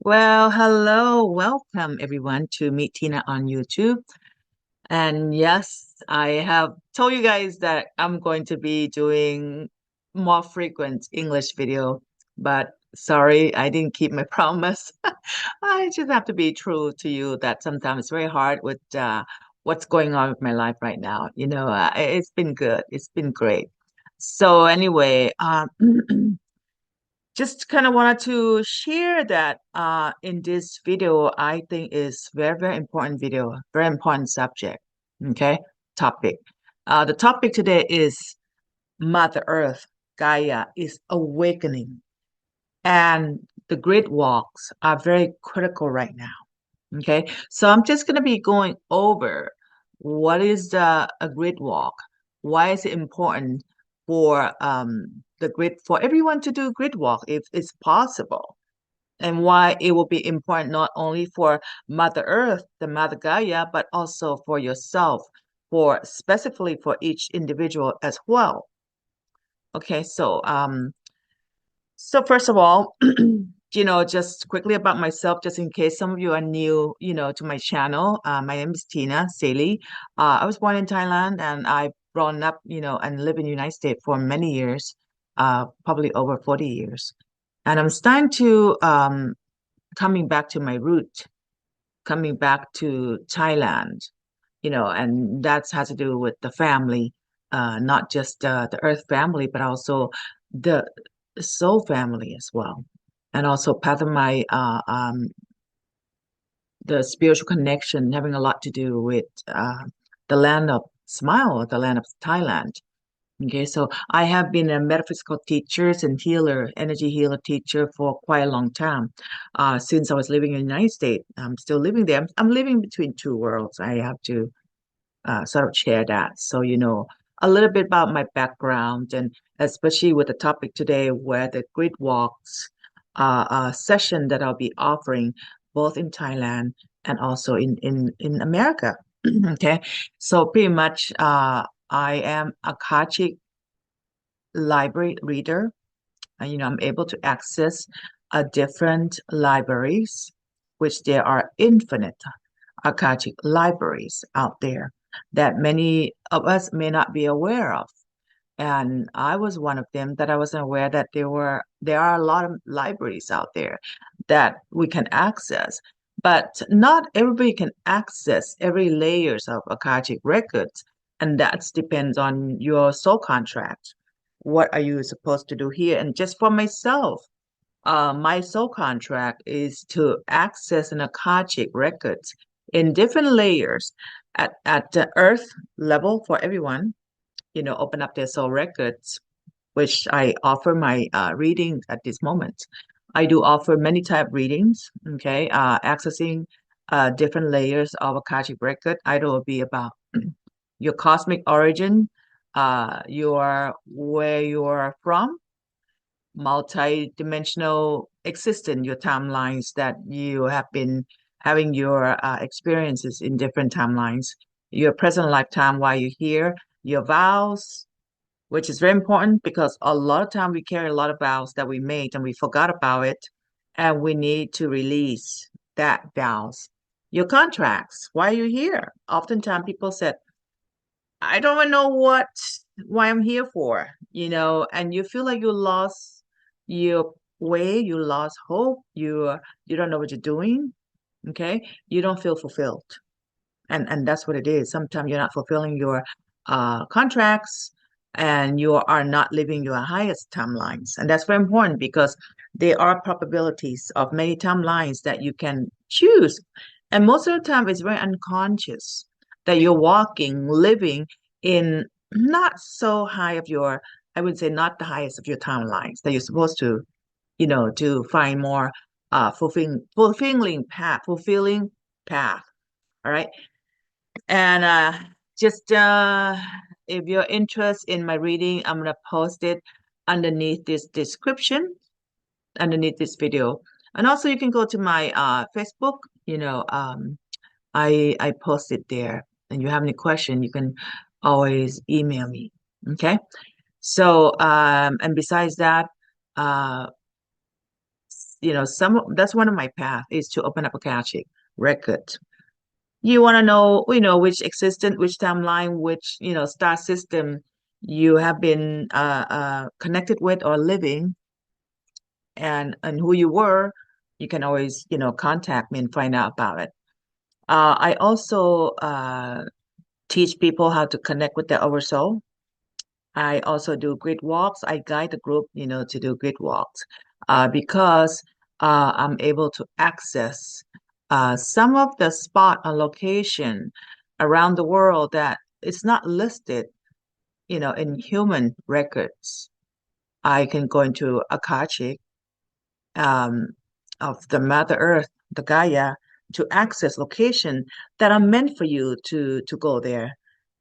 Well, hello, welcome everyone to Meet Tina on YouTube. And yes, I have told you guys that I'm going to be doing more frequent English video, but sorry, I didn't keep my promise. I just have to be true to you that sometimes it's very hard with what's going on with my life right now. It's been good. It's been great. So anyway, just kind of wanted to share that in this video, I think is very, very important video, very important subject. Okay, topic. The topic today is Mother Earth, Gaia is awakening, and the grid walks are very critical right now. Okay, so I'm just going to be going over what is a grid walk, why is it important for the grid for everyone to do grid walk if it's possible, and why it will be important not only for Mother Earth, the Mother Gaia, but also for yourself, for specifically for each individual as well. Okay, so first of all, just quickly about myself, just in case some of you are new, to my channel. My name is Tina Saley. I was born in Thailand and I've grown up, and live in the United States for many years, probably over 40 years. And I'm starting to coming back to my root, coming back to Thailand, and that has to do with the family, not just the earth family, but also the soul family as well. And also part of my the spiritual connection having a lot to do with the land of smile, the land of Thailand. Okay, so I have been a metaphysical teacher and healer, energy healer teacher for quite a long time. Since I was living in the United States, I'm still living there. I'm living between two worlds. I have to sort of share that. So, a little bit about my background, and especially with the topic today, where the grid walks session that I'll be offering both in Thailand and also in America. Okay, so pretty much I am Akashic library reader. And, I'm able to access different libraries, which there are infinite Akashic libraries out there that many of us may not be aware of. And I was one of them that I wasn't aware that there are a lot of libraries out there that we can access. But not everybody can access every layers of Akashic records. And that depends on your soul contract. What are you supposed to do here? And just for myself, my soul contract is to access an Akashic records in different layers at the earth level for everyone, open up their soul records, which I offer my readings at this moment. I do offer many type readings, okay, accessing different layers of Akashic record. Either will be about your cosmic origin, where you're from, multi-dimensional existence, your timelines that you have been having your experiences in different timelines, your present lifetime while you're here, your vows, which is very important because a lot of time we carry a lot of vows that we made and we forgot about it, and we need to release that vows. Your contracts, why are you here? Oftentimes people said, I don't even know why I'm here for, and you feel like you lost your way, you lost hope, you don't know what you're doing, okay? You don't feel fulfilled. And that's what it is. Sometimes you're not fulfilling your contracts and you are not living your highest timelines. And that's very important because there are probabilities of many timelines that you can choose. And most of the time it's very unconscious that you're walking, living in not so high of your, I would say not the highest of your timelines that you're supposed to find more fulfilling path. All right. And just if you're interested in my reading, I'm gonna post it underneath this description, underneath this video. And also you can go to my Facebook, I post it there. And you have any question, you can always email me. Okay. So and besides that, uh that's one of my paths is to open up Akashic record. You want to know, which existence, which timeline, which, star system you have been connected with or living, and who you were. You can always, contact me and find out about it. I also teach people how to connect with their oversoul. I also do grid walks. I guide the group, to do grid walks because I'm able to access some of the spot or location around the world that it's not listed, in human records. I can go into Akashic um, of the Mother Earth, the Gaia, to access location that are meant for you to go there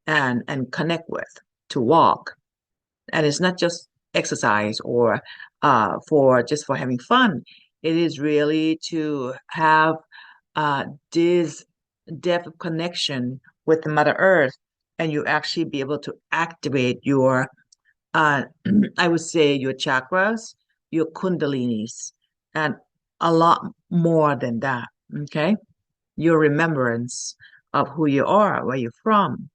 and connect with, to walk. And it's not just exercise or for having fun. It is really to have this depth of connection with the Mother Earth, and you actually be able to activate your I would say your chakras, your kundalinis, and a lot more than that. Okay. Your remembrance of who you are, where you're from.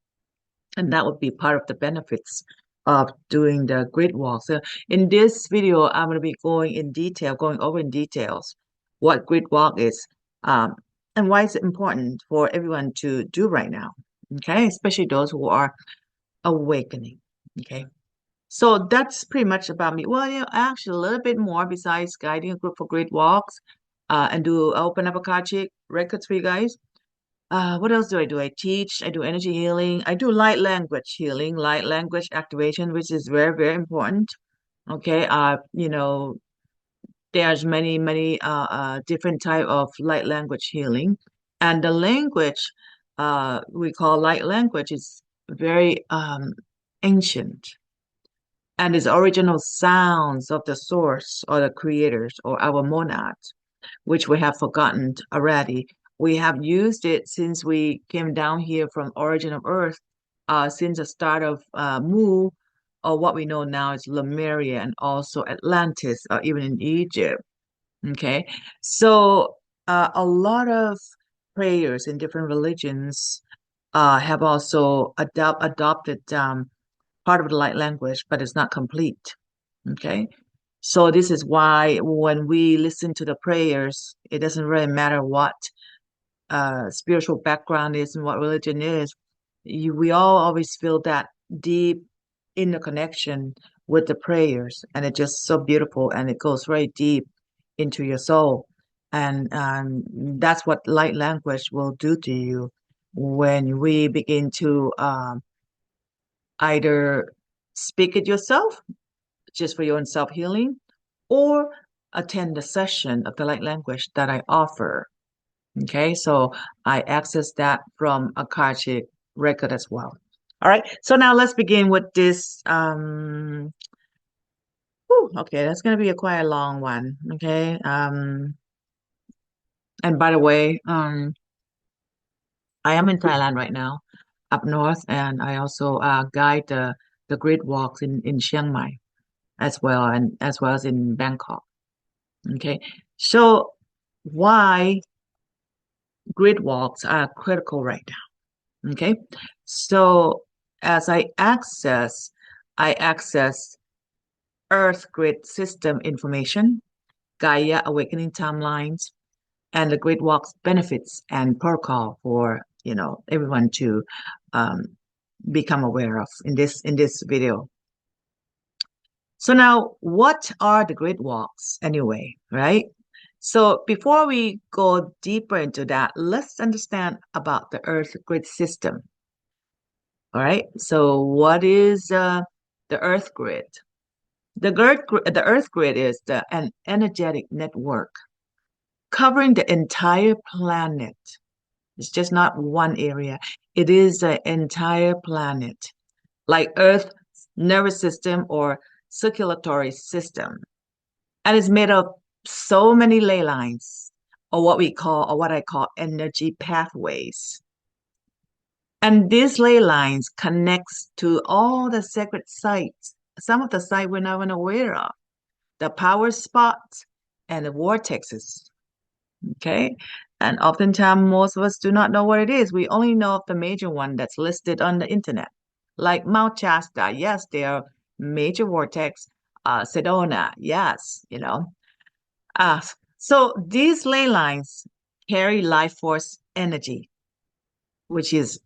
And that would be part of the benefits of doing the grid walk. So in this video, I'm going to be going over in details what grid walk is, um, and why it's important for everyone to do right now. Okay. Especially those who are awakening. Okay. So that's pretty much about me. Well, actually a little bit more besides guiding a group for great walks, and do open up Akashic records for you guys. What else do? I teach, I do energy healing, I do light language healing, light language activation, which is very, very important. Okay. There's many, different type of light language healing. And the language, we call light language is very, ancient, and its original sounds of the source or the creators or our monads, which we have forgotten already. We have used it since we came down here from origin of Earth, since the start of Mu, or what we know now is Lemuria and also Atlantis, or even in Egypt. Okay, so a lot of prayers in different religions have also adopted part of the light language, but it's not complete. Okay. So this is why when we listen to the prayers, it doesn't really matter what spiritual background is and what religion is. We all always feel that deep interconnection with the prayers, and it's just so beautiful, and it goes very deep into your soul. And that's what light language will do to you when we begin to either speak it yourself just for your own self healing, or attend a session of the light language that I offer. Okay, so I access that from Akashic record as well. All right, so now let's begin with this. Okay, that's gonna be quite a long one. Okay, and by the way, I am in Thailand right now, up north, and I also guide the grid walks in Chiang Mai as well, and as well as in Bangkok. Okay, so why grid walks are critical right now. Okay, so as I access Earth grid system information, Gaia awakening timelines, and the grid walks benefits and protocol for everyone to um, become aware of in this video. So now, what are the grid walks anyway, right? So before we go deeper into that, let's understand about the Earth grid system. All right. So what is the Earth grid? The Earth grid is an energetic network covering the entire planet. It's just not one area. It is the entire planet, like Earth nervous system or circulatory system. And it's made of so many ley lines, or what I call energy pathways. And these ley lines connects to all the sacred sites, some of the sites we're not even aware of, the power spots and the vortexes. Okay. And oftentimes, most of us do not know what it is. We only know of the major one that's listed on the internet, like Mount Shasta. Yes, they are major vortex. Sedona. Yes, Uh, so these ley lines carry life force energy, which is,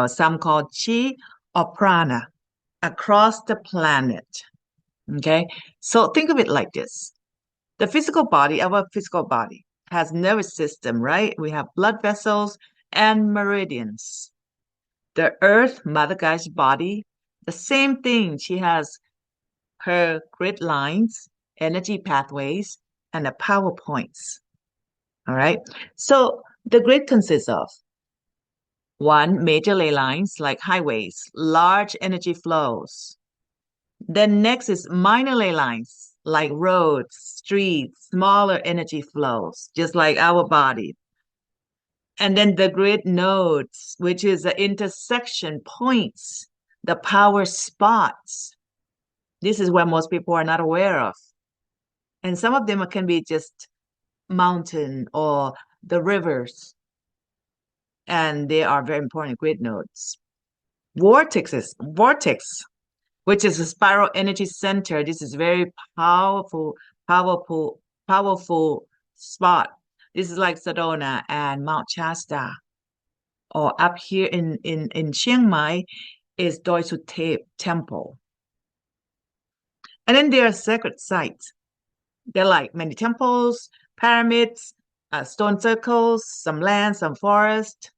some call chi or prana across the planet. Okay. So think of it like this. The physical body, our physical body, has nervous system, right? We have blood vessels and meridians. The earth, Mother Gaia's body, the same thing. She has her grid lines, energy pathways, and the power points. All right. So the grid consists of one, major ley lines like highways, large energy flows. Then next is minor ley lines like roads, streets, smaller energy flows, just like our body. And then the grid nodes, which is the intersection points, the power spots. This is where most people are not aware of. And some of them can be just mountain or the rivers, and they are very important grid nodes. Vortex, which is a spiral energy center. This is very powerful, powerful, powerful spot. This is like Sedona and Mount Shasta. Or up here in Chiang Mai is Doi Suthep Temple. And then there are sacred sites. They're like many temples, pyramids, stone circles, some land, some forest,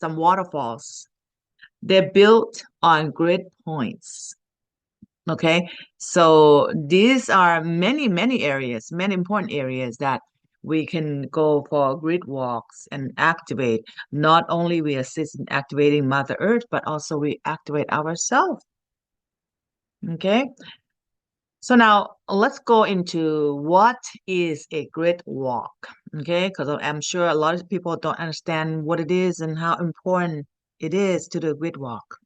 some waterfalls. They're built on grid points. Okay, so these are many areas, many important areas that we can go for grid walks and activate. Not only we assist in activating Mother Earth, but also we activate ourselves. Okay, so now let's go into what is a grid walk. Okay, because I'm sure a lot of people don't understand what it is and how important it is to the grid walk.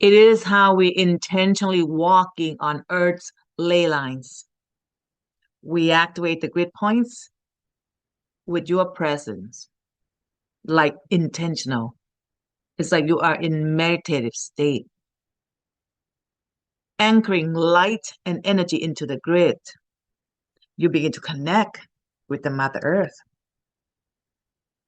It is how we intentionally walking on Earth's ley lines. We activate the grid points with your presence, like intentional. It's like you are in meditative state, anchoring light and energy into the grid. You begin to connect with the Mother Earth.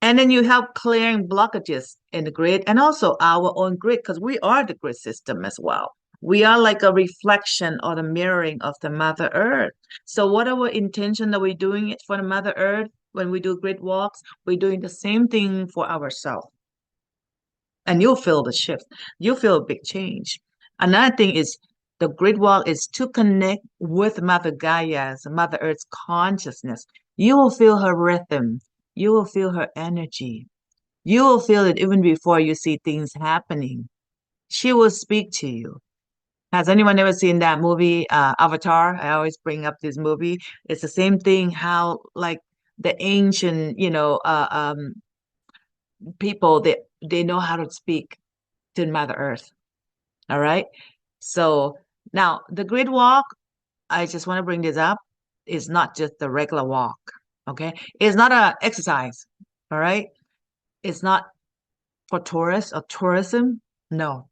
And then you help clearing blockages in the grid and also our own grid, because we are the grid system as well. We are like a reflection or the mirroring of the Mother Earth. So what our intention that we're doing it for the Mother Earth when we do grid walks, we're doing the same thing for ourselves. And you'll feel the shift. You'll feel a big change. Another thing is the grid walk is to connect with Mother Gaia's, Mother Earth's consciousness. You will feel her rhythm. You will feel her energy. You will feel it even before you see things happening. She will speak to you. Has anyone ever seen that movie, Avatar? I always bring up this movie. It's the same thing, how like the ancient, people they know how to speak to Mother Earth. All right. So now the grid walk, I just want to bring this up, is not just the regular walk. Okay. It's not a exercise. All right. It's not for tourists or tourism. No.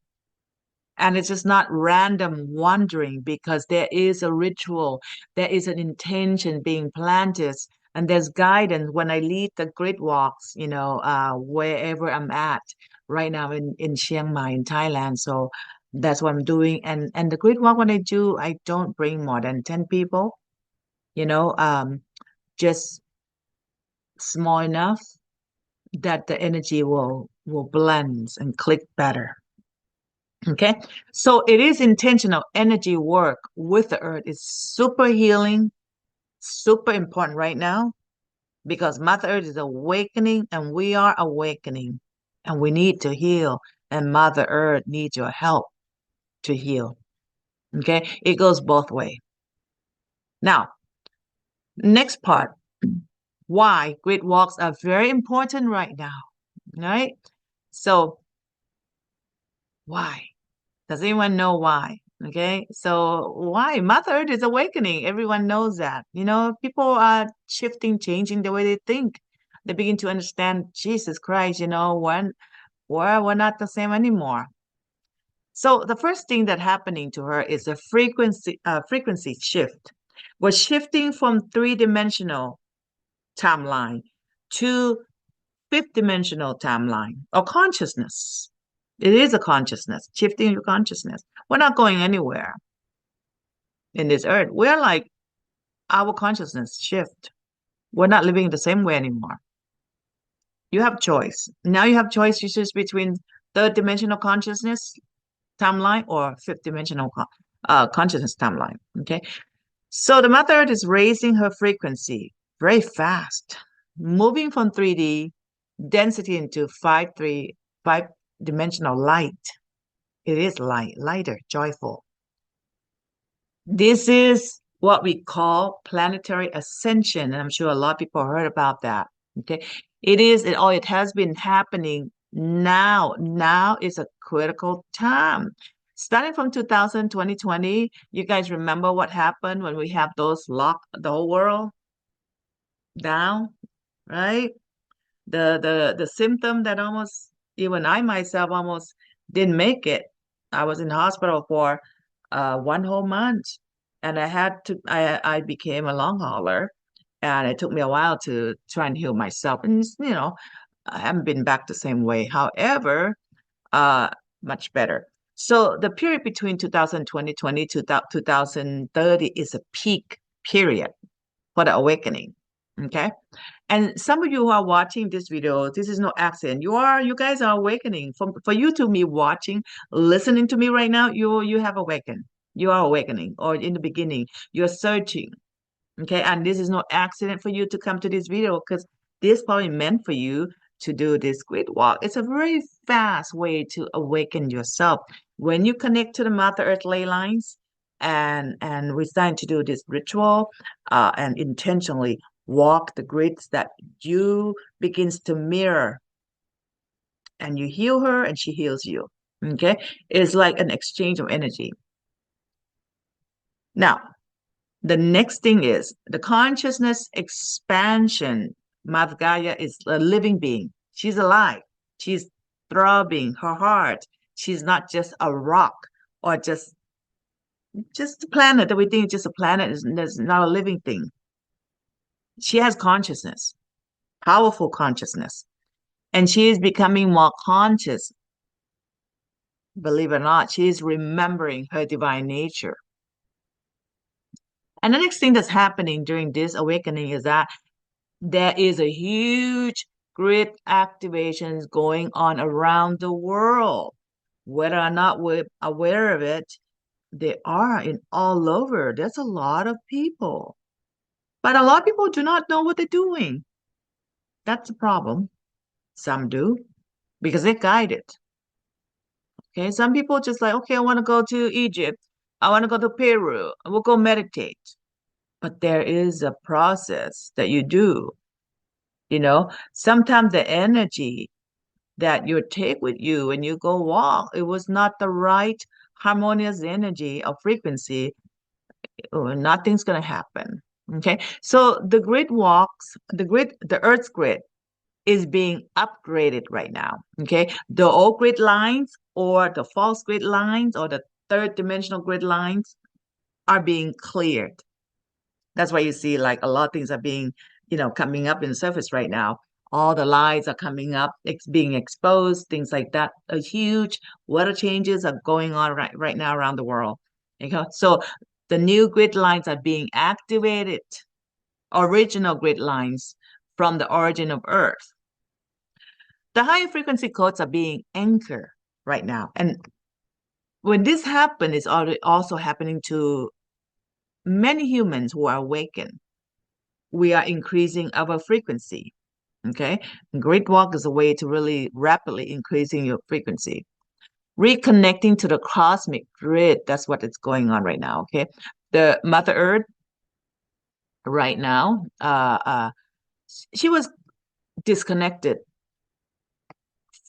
And it's just not random wandering because there is a ritual, there is an intention being planted, and there's guidance when I lead the grid walks, wherever I'm at right now in Chiang Mai, in Thailand. So that's what I'm doing. And the grid walk, when I do, I don't bring more than 10 people, you know, um, just small enough that the energy will blend and click better. Okay, so it is intentional energy work with the earth. It's super healing, super important right now because Mother Earth is awakening and we are awakening and we need to heal and Mother Earth needs your help to heal. Okay, it goes both ways. Now, next part, why grid walks are very important right now, right? So, why? Does anyone know why? Okay, so why? Mother Earth is awakening. Everyone knows that. People are shifting, changing the way they think. They begin to understand Jesus Christ, when we're not the same anymore. So the first thing that happening to her is a frequency shift. We're shifting from three-dimensional timeline to fifth-dimensional timeline or consciousness. It is a consciousness, shifting your consciousness. We're not going anywhere in this earth. We're like our consciousness shift. We're not living the same way anymore. You have choice. Now you have choice. You choose between third dimensional consciousness timeline or fifth dimensional consciousness timeline. Okay. So the Mother Earth is raising her frequency very fast, moving from 3D density into 5 dimensional light. It is light, lighter, joyful. This is what we call planetary ascension, and I'm sure a lot of people heard about that. Okay, it has been happening now. Now is a critical time. Starting from 2020, you guys remember what happened when we have those lock the whole world down, right? The symptom that almost even I myself almost didn't make it. I was in the hospital for 1 whole month, and I became a long hauler, and it took me a while to try and heal myself. And I haven't been back the same way. However, uh, much better. So the period between 2020 to 2030 is a peak period for the awakening. Okay. And some of you who are watching this video, this is no accident. You guys are awakening. For you to me watching, listening to me right now, you have awakened. You are awakening, or in the beginning, you're searching. Okay, and this is no accident for you to come to this video because this probably meant for you to do this great walk. It's a very fast way to awaken yourself. When you connect to the Mother Earth ley lines and we start to do this ritual and intentionally walk the grids that you begins to mirror, and you heal her and she heals you. Okay, it's like an exchange of energy. Now, the next thing is the consciousness expansion. Mother Gaia is a living being. She's alive. She's throbbing her heart. She's not just a rock or just a planet that we think is just a planet is not a living thing. She has consciousness, powerful consciousness, and she is becoming more conscious. Believe it or not, she is remembering her divine nature. And the next thing that's happening during this awakening is that there is a huge grid activations going on around the world. Whether or not we're aware of it, they are in all over. There's a lot of people. But a lot of people do not know what they're doing. That's a problem. Some do because they're guided. Okay, some people just like, okay, I want to go to Egypt. I want to go to Peru. We'll go meditate. But there is a process that you do. Sometimes the energy that you take with you when you go walk, it was not the right harmonious energy or frequency, or nothing's going to happen. Okay. So the Earth's grid is being upgraded right now. Okay. The old grid lines or the false grid lines or the third dimensional grid lines are being cleared. That's why you see like a lot of things are being, coming up in the surface right now. All the lies are coming up, it's being exposed, things like that. A huge weather changes are going on right now around the world. Okay? So the new grid lines are being activated, original grid lines from the origin of Earth. The higher frequency codes are being anchored right now. And when this happens, it's also happening to many humans who are awakened. We are increasing our frequency. Okay. Grid walk is a way to really rapidly increasing your frequency. Reconnecting to the cosmic grid. That's what is going on right now. Okay. The Mother Earth right now, she was disconnected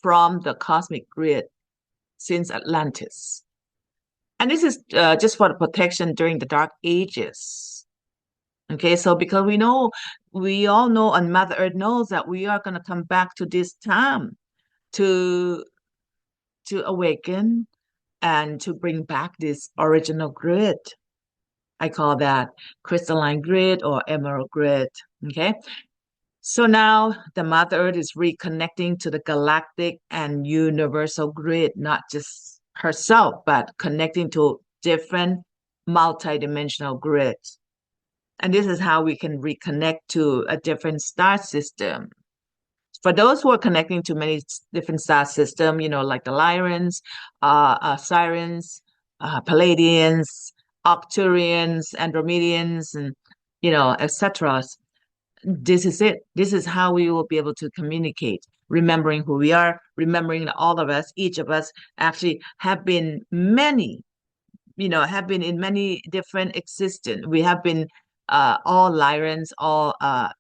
from the cosmic grid since Atlantis. And this is just for the protection during the dark ages. Okay, so because we all know, and Mother Earth knows that we are going to come back to this time to awaken and to bring back this original grid. I call that crystalline grid or emerald grid. Okay. So now the Mother Earth is reconnecting to the galactic and universal grid, not just herself, but connecting to different multidimensional grids. And this is how we can reconnect to a different star system. For those who are connecting to many different star systems, like the Lyrans, Sirens, Palladians, Arcturians, Andromedians, and etc. This is it. This is how we will be able to communicate, remembering who we are, remembering that all of us, each of us, actually have been in many different existence. We have been all Lyrans, all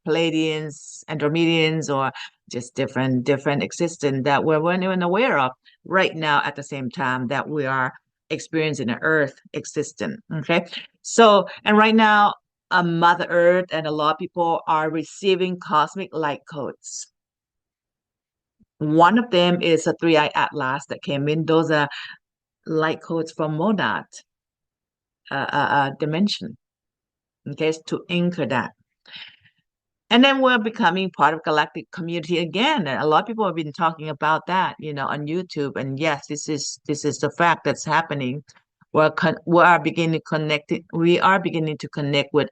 Palladians, Andromedians, or just different existence that we're even aware of right now at the same time that we are experiencing an Earth existence. Okay, so and right now, Mother Earth and a lot of people are receiving cosmic light codes. One of them is a three-eye atlas that came in. Those are light codes from Monad dimension, okay, to anchor that. And then we're becoming part of galactic community again. And a lot of people have been talking about that, on YouTube. And yes, this is the fact that's happening. We are beginning to connect. We are beginning to connect with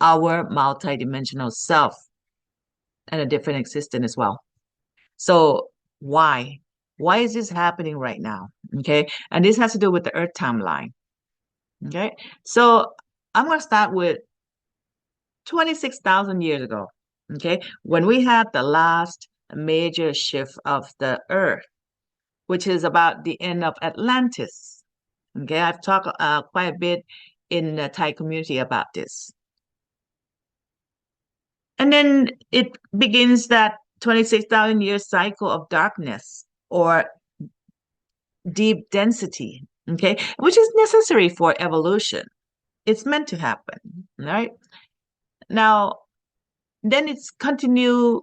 our multidimensional self and a different existence as well. So why? Why is this happening right now? Okay. And this has to do with the Earth timeline. Okay. So I'm going to start with 26,000 years ago. Okay. When we had the last major shift of the Earth, which is about the end of Atlantis. Okay. I've talked quite a bit in the Thai community about this. And then it begins that 26,000 year cycle of darkness or deep density, okay, which is necessary for evolution. It's meant to happen, right? Now, then it's continue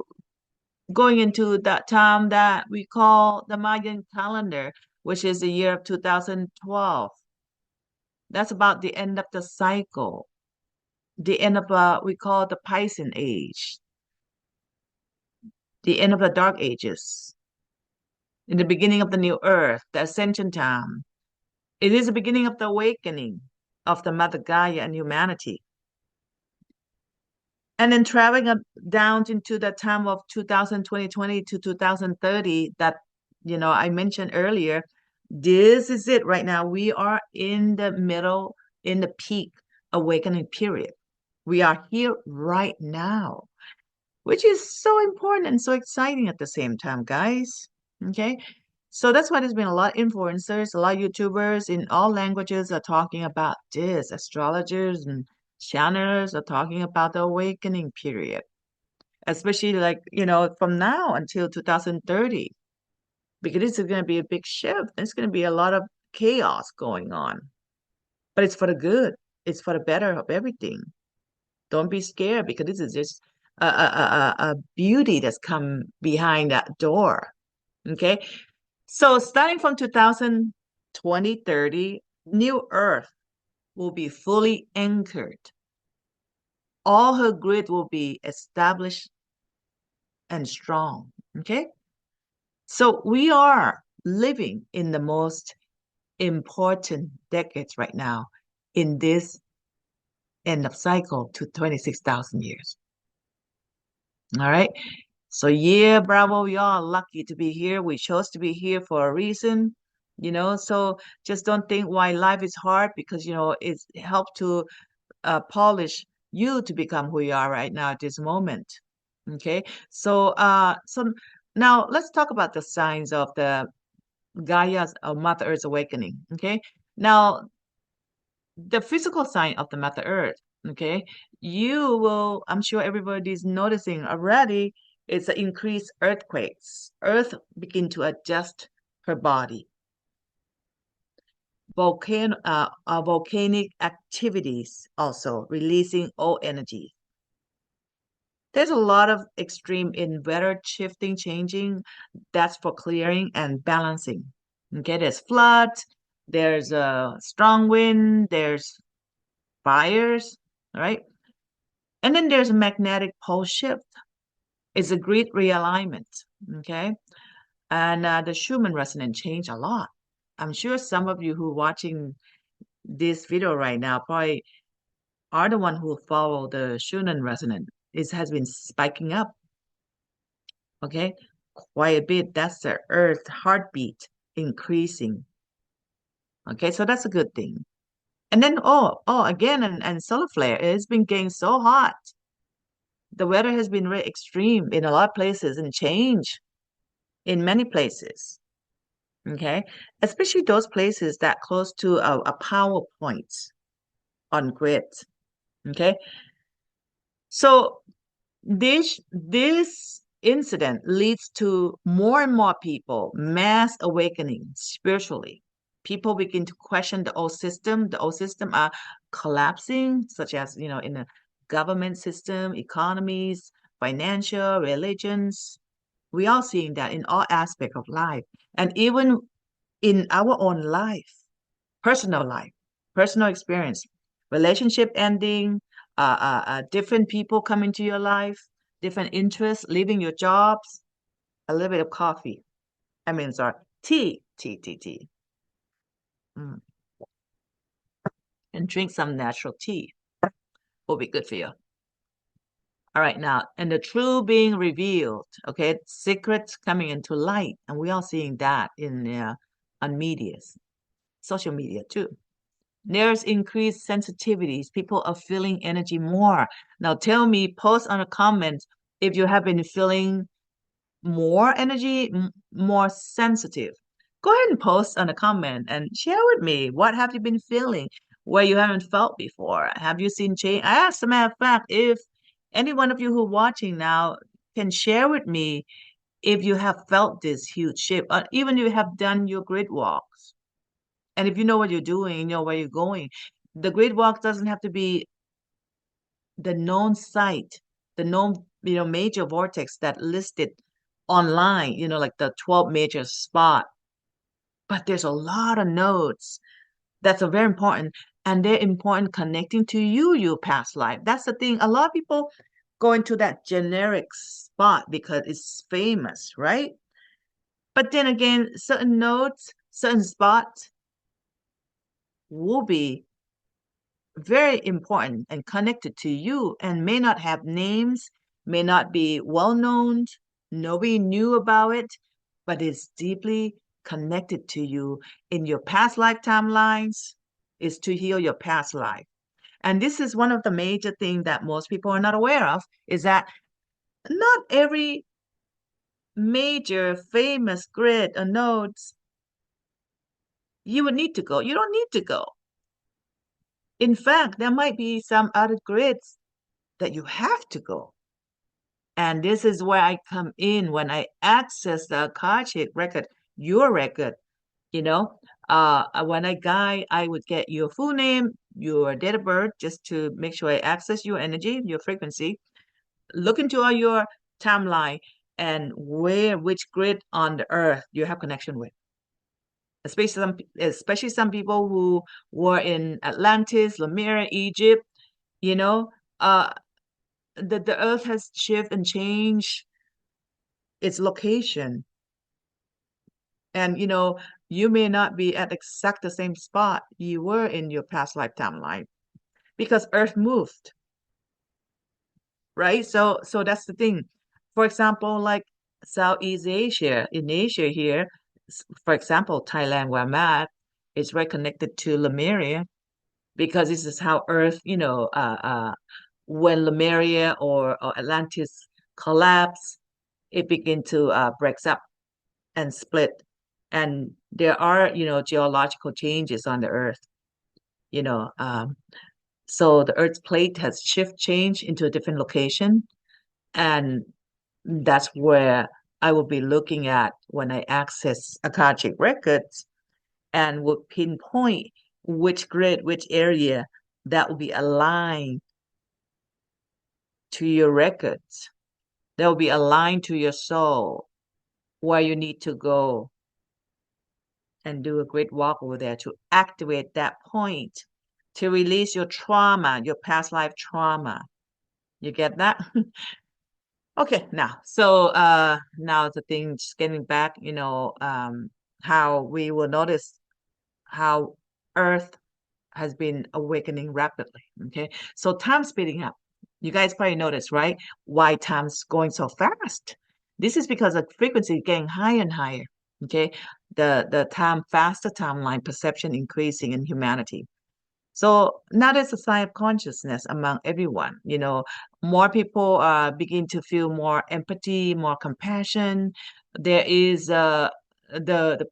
going into that time that we call the Mayan calendar, which is the year of 2012. That's about the end of the cycle, the end of we call the Piscean age, the end of the dark ages, in the beginning of the new earth, the ascension time. It is the beginning of the awakening of the Mother Gaia and humanity. And then traveling down into the time of 2020 to 2030 that, I mentioned earlier, this is it right now. We are in the middle, in the peak awakening period. We are here right now, which is so important and so exciting at the same time, guys. Okay. So that's why there's been a lot of influencers, a lot of YouTubers in all languages are talking about this. Astrologers and channelers are talking about the awakening period, especially like, from now until 2030, because this is going to be a big shift. There's going to be a lot of chaos going on, but it's for the good. It's for the better of everything. Don't be scared because this is just a beauty that's come behind that door. Okay. So starting from 2030, New Earth will be fully anchored. All her grid will be established and strong. Okay. So we are living in the most important decades right now in this end of cycle to 26,000 years. All right. So yeah, bravo, y'all lucky to be here. We chose to be here for a reason, so just don't think why life is hard because, it's helped to polish you to become who you are right now at this moment. Okay. So now let's talk about the signs of the Gaia's Mother Earth's awakening. Okay. Now, the physical sign of the Mother Earth, okay, I'm sure everybody's noticing already, it's an increased earthquakes. Earth begin to adjust her body. volcanic activities also releasing O energy. There's a lot of extreme in weather shifting, changing. That's for clearing and balancing. Okay, there's floods, there's a strong wind, there's fires, right? And then there's a magnetic pole shift. It's a great realignment. Okay, and the Schumann resonance changed a lot. I'm sure some of you who are watching this video right now probably are the one who follow the Schumann resonance. It has been spiking up, okay, quite a bit. That's the Earth heartbeat increasing. Okay, so that's a good thing. And then, again, and solar flare, it's been getting so hot. The weather has been very extreme in a lot of places and change in many places. Okay, especially those places that close to a power point on grid. Okay, so this incident leads to more and more people mass awakening spiritually. People begin to question the old system. The old system are collapsing, such as in the government system, economies, financial, religions. We are seeing that in all aspects of life, and even in our own life, personal experience, relationship ending, different people come into your life, different interests, leaving your jobs, a little bit of coffee. I mean, sorry, tea. Mm. And drink some natural tea will be good for you. All right, now, and the true being revealed, okay, secrets coming into light, and we are seeing that in on medias, social media too. There's increased sensitivities. People are feeling energy more. Now tell me, post on a comment if you have been feeling more energy, more sensitive. Go ahead and post on a comment and share with me what have you been feeling where you haven't felt before. Have you seen change? As a matter of fact, if any one of you who are watching now can share with me if you have felt this huge shift, or even if you have done your grid walks. And if you know what you're doing, you know where you're going. The grid walk doesn't have to be the known site, the known, major vortex that listed online, like the 12 major spot. But there's a lot of nodes that's very important. And they're important connecting to you, your past life. That's the thing. A lot of people go into that generic spot because it's famous, right? But then again, certain nodes, certain spots will be very important and connected to you and may not have names, may not be well known, nobody knew about it, but it's deeply connected to you in your past lifetime lines, is to heal your past life. And this is one of the major things that most people are not aware of, is that not every major famous grid or nodes you would need to go. You don't need to go. In fact, there might be some other grids that you have to go. And this is where I come in when I access the Akashic record, your record, you know. When I guide, I would get your full name, your date of birth, just to make sure I access your energy, your frequency, look into all your timeline and which grid on the earth you have connection with. Especially some people who were in Atlantis, Lemuria, Egypt, you know, uh, the earth has shifted and changed its location. And you may not be at exact the same spot you were in your past lifetime life because earth moved, right? So that's the thing. For example, like Southeast Asia, in Asia here, for example, Thailand where I'm at, is very connected to Lemuria because this is how earth, when Lemuria or Atlantis collapse, it begin to breaks up and split. And there are, geological changes on the earth, you know. So the earth's plate has changed into a different location. And that's where I will be looking at when I access Akashic records and will pinpoint which grid, which area that will be aligned to your records, that will be aligned to your soul, where you need to go and do a great walk over there to activate that point, to release your trauma, your past life trauma. You get that? Okay, now the thing, just getting back, how we will notice how Earth has been awakening rapidly. Okay, so time speeding up. You guys probably noticed, right? Why time's going so fast? This is because the frequency is getting higher and higher. Okay, the time faster timeline perception increasing in humanity. So now there's a sign of consciousness among everyone. More people begin to feel more empathy, more compassion. There is the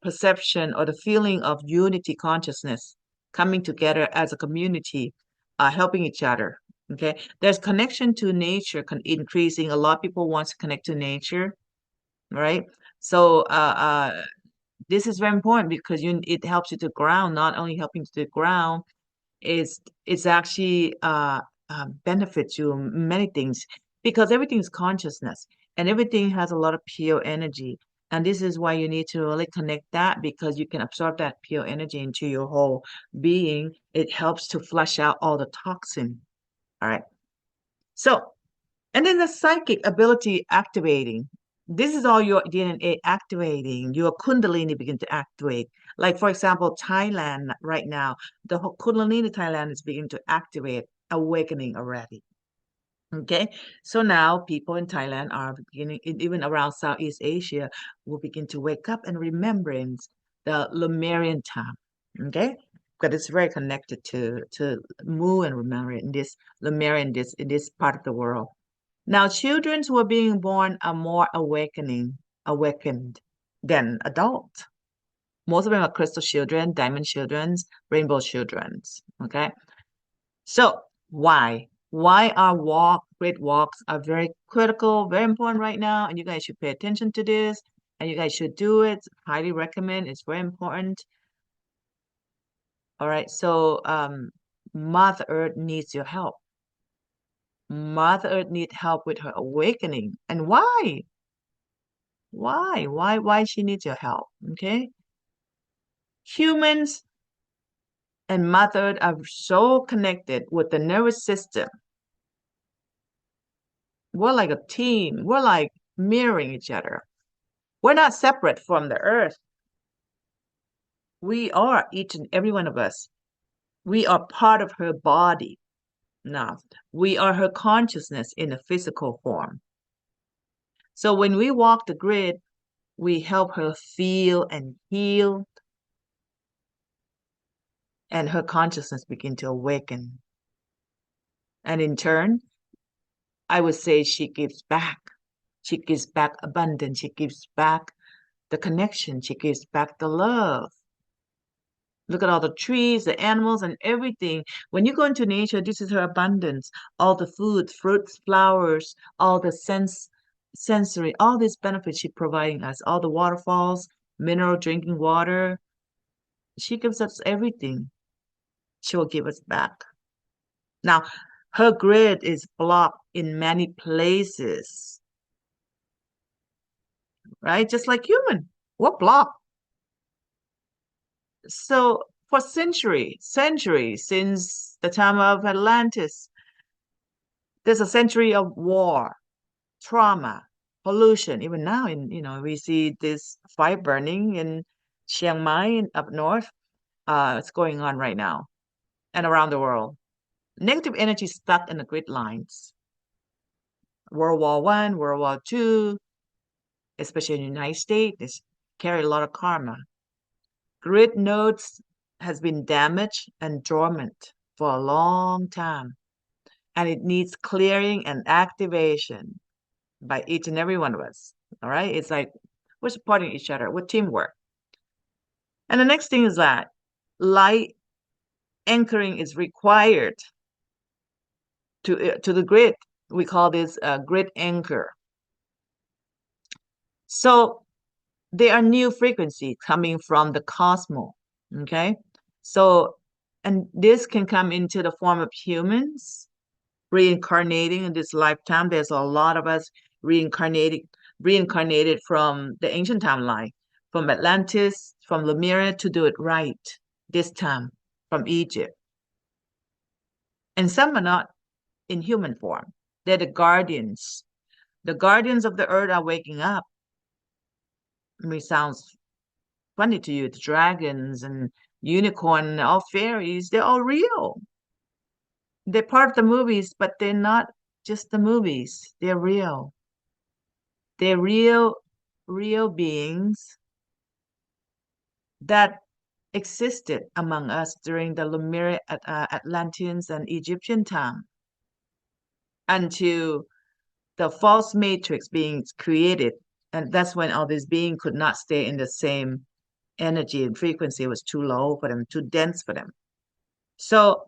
perception or the feeling of unity consciousness coming together as a community, helping each other. Okay, there's connection to nature increasing. A lot of people want to connect to nature, right? So this is very important because it helps you to ground, not only helping to ground is actually benefits you many things because everything is consciousness and everything has a lot of pure energy. And this is why you need to really connect that because you can absorb that pure energy into your whole being. It helps to flush out all the toxin. All right. So, and then the psychic ability activating. This is all your DNA activating. Your Kundalini begin to activate. Like, for example, Thailand right now, the whole Kundalini Thailand is beginning to activate, awakening already. Okay, so now people in Thailand are beginning, even around Southeast Asia, will begin to wake up and remembrance the Lemurian time. Okay, because it's very connected to Mu and remembering in this Lemurian in this part of the world. Now, children who are being born are more awakened than adults. Most of them are crystal children, diamond children, rainbow children. Okay. So why? Why our great walks are very critical, very important right now, and you guys should pay attention to this, and you guys should do it. Highly recommend. It's very important. All right. So Mother Earth needs your help. Mother Earth needs help with her awakening. And why? Why she needs your help? Okay. Humans and Mother Earth are so connected with the nervous system. We're like a team. We're like mirroring each other. We're not separate from the earth. We are, each and every one of us. We are part of her body. Now, we are her consciousness in a physical form. So when we walk the grid, we help her feel and heal, and her consciousness begin to awaken. And in turn, I would say she gives back. She gives back abundance. She gives back the connection. She gives back the love. Look at all the trees, the animals, and everything. When you go into nature, this is her abundance. All the food, fruits, flowers, all the sensory, all these benefits she's providing us, all the waterfalls, mineral drinking water. She gives us everything. She will give us back. Now, her grid is blocked in many places, right? Just like human. What block? So for centuries since the time of Atlantis, there's a century of war, trauma, pollution. Even now, we see this fire burning in Chiang Mai up north. It's going on right now and around the world. Negative energy stuck in the grid lines. World War One, World War Two, especially in the United States, this carry a lot of karma. Grid nodes has been damaged and dormant for a long time, and it needs clearing and activation by each and every one of us. All right. It's like we're supporting each other with teamwork. And the next thing is that light anchoring is required to the grid. We call this grid anchor. So there are new frequencies coming from the cosmos. Okay. So, and this can come into the form of humans reincarnating in this lifetime. There's a lot of us reincarnated, reincarnated from the ancient timeline, from Atlantis, from Lemuria to do it right this time, from Egypt. And some are not in human form. They're the guardians. The guardians of the earth are waking up. I mean, it sounds funny to you. The dragons and unicorn, all fairies, they're all real. They're part of the movies, but they're not just the movies. They're real. They're real, real beings that existed among us during the Lemurian, Atlanteans, and Egyptian time until the false matrix being created. And that's when all these beings could not stay in the same energy and frequency. It was too low for them, too dense for them. So